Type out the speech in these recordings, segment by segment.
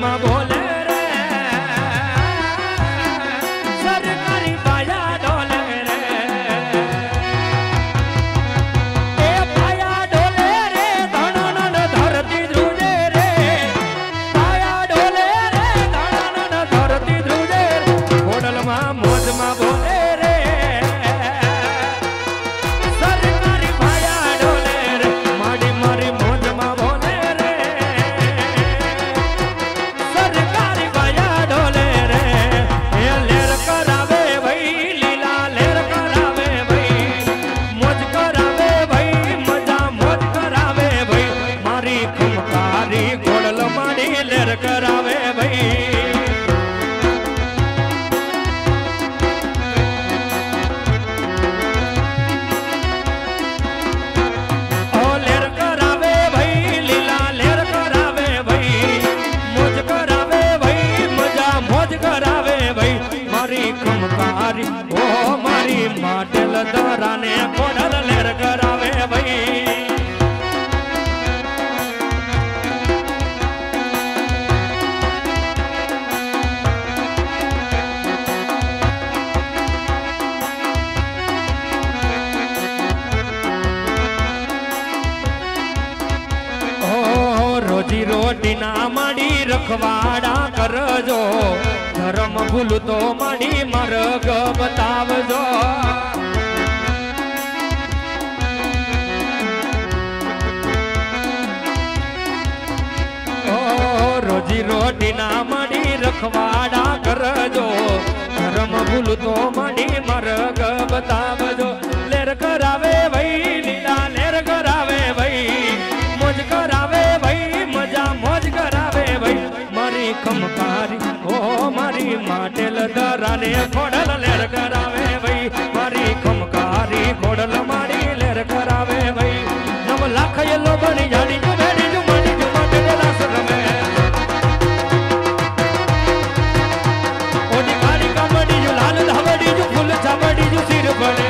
માં બોલે રે સરકારી પાયા ડોલે રે એ પાયા ડોલે રે ધણન ધરતી ધ્રુજે રે પાયા ડોલે રે ધણન ધરતી ધ્રુજે ખોડલ માં મોજ માં બોલે રે સરકારી પાયા ડોલે રે માડી મારી મોજ માં બોલે રે સરકારી પાયા ડોલે રે એ લેર કરાવે ભાઈ લીલા લેર કરાવે ભાઈ મોજ કરાવે ભાઈ મજા મોજ કરાવે ભાઈ મારી ખમકારી ખોડલ માડી લેર કરાવે ભાઈ ખમકારી ઓ મારી માટેલ દરાને ખોડલ લેર કરાવે ભાઈ રોજી રોટી ના માડી રખવાડા કરજો ધર્મ ભૂલતો માડી માર્ગ બતાવજો રોજી રોટી ના માડી રખવાડા કરજો ધર્મ ભૂલતો માડી માર્ગ બતાવજો લેર કરાવે ભાઈ લીલા લેર કરાવે ભાઈ મોજ કરાવે ભાઈ મજા મોજ કરાવે ભાઈ મારી ખમકારી ઓ મારી માટેલ દરાને ખોડલ લેર કરાવે ભાઈ મારી ખમકારી ખોડલ મારી લેર કરાવે ભાઈ 9 લાખ યલો બની જાડી જો બેડી જો માડી જો માટેલ રાસ રમે ઓડી કાળી કામડી જો લાલ ધાવડી જો ફૂલ ચામડી જો સિર બને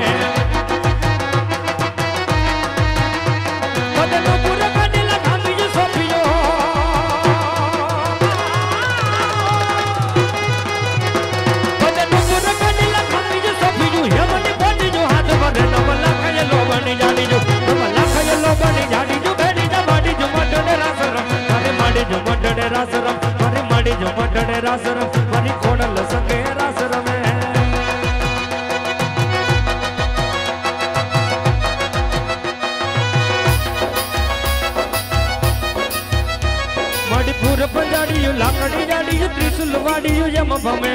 બદનો પૂરા કાઢેલા ખામી જો સોફિયો રાસરમ મારી માડી જો મઢડે રાસરમ મારી ખોડલ સંગે રાસરમે માડી પૂર પંજાડીયું લાકડી જાડીયું ત્રિશુલ વાડીયું યમ ભમે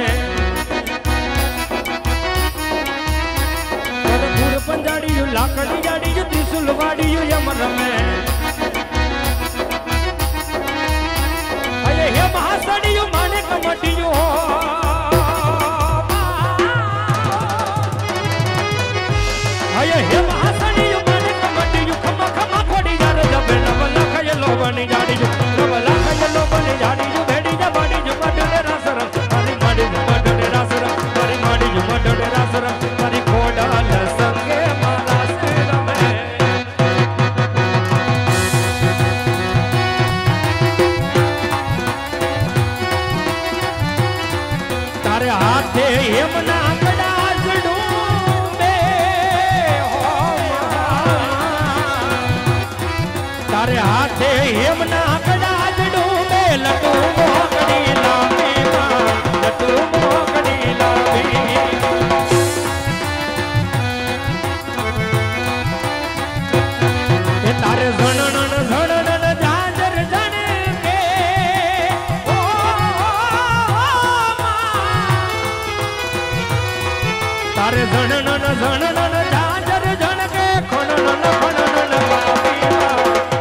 પૂર પંજાડીયું લાકડી જાડીયું ત્રિશુલ વાડીયું યમ રમે હે મહાસડીયું માને કમટીયું હે મહાસડીયું માને કમટીયું ખમા ખમા ખોડી જાર જબે નવ લાખ યલો બની જાડીયું 9 લાખ યલો બની જાડીયું ભેડી જા બાડી જો મઢડે રાસરમ મારી માડી જો મઢડે રાસરમ મારી માડી જો મઢડે રાસરમ મારી ખોડલ સંગે મારા સે રમે તારે હાથે એમના કડાજડું બે તારે હાથે એમના કડાજડું બે લટુ મોકડી લાવી લટુ મોકડી લાવી એ તારે ઝણણ ઝણણ જાજર જણે કે તારે ઝણન ઝણન જાજર જણકે ખણન ખણન કાવી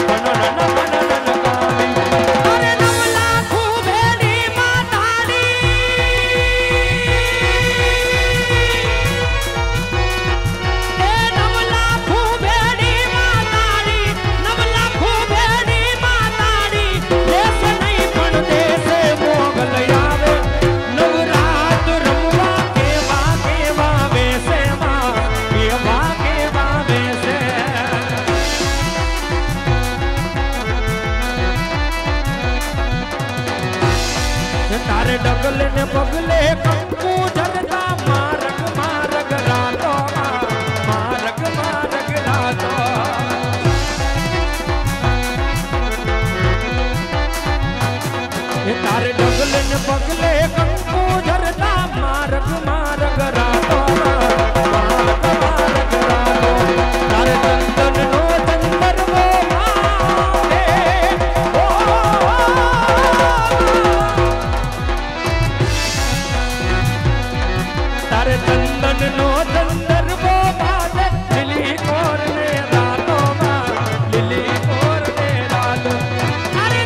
ખણન ખણન કાવી તારે 9 લાખ ભેડી માતા ને પગલે કંકુ ધરતા માર્ગ માર્ગ રાતો માર્ગ માર્ગ રાતો તારે ડગલે ને પગલે કંકુ ધરતા માર્ગ માર્ગ રાતો માર્ગ માર્ગ રાતો તારે ચંદન નો ચંદરવો મારે તારે ચંદન નો ચંદરવો મારે લીલી કોર ને રાતો લીલી કોર ને રાતો તારે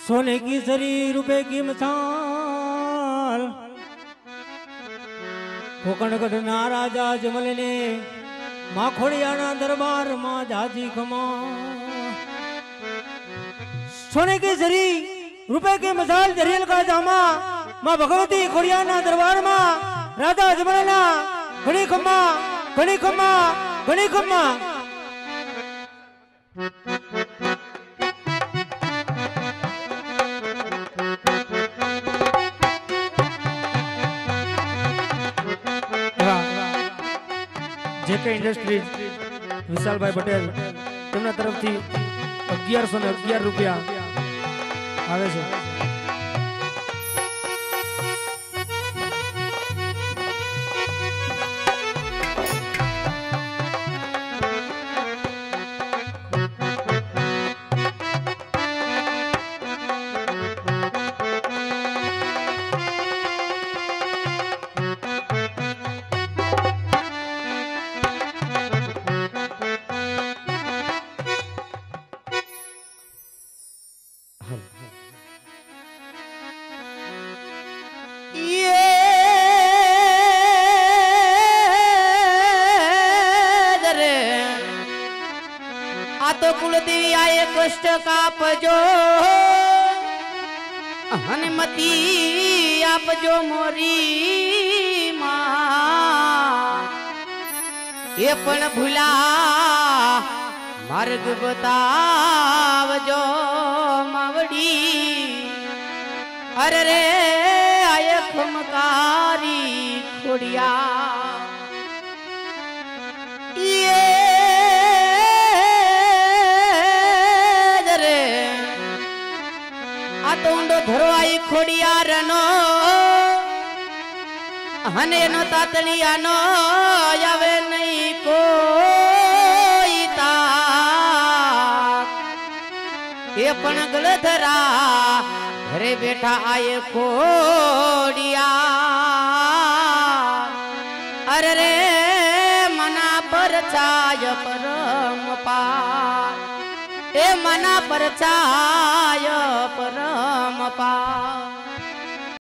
सोने की सरी रुपए की मिसाल कोकणगढ़ राजा जमल ने माँ खोड़ियाना दरबार माँ जाजी खमा सोने की सरी रुपए की मिसाल जरियल का जामा माँ भगवती खोड़ियाना दरबार माँ राजा जमलना घड़ी खम्मा घड़ी खम्मा घड़ी खम्मा जेके इंडस्ट्रीज विशाल भाई पटेल तेमना तरफथी 1111 रुपया आवे छे। तो कुलदेवी आए कष्ट कापजो हनुमती आपजो मोरी मां ये पण भूला मार्ग बतावजो मावड़ी अरे रे आए खमकारी खोड़िया ધરવાઈ ખોડિયારનો અને નો તાતળિયાનો આવે નહીં કોઈ તાક એ પણ ગળધરા ઘરે બેઠા આયે ખોડિયા અરે રે મના પર परचाय परम पार ए मना परचाय परम पार।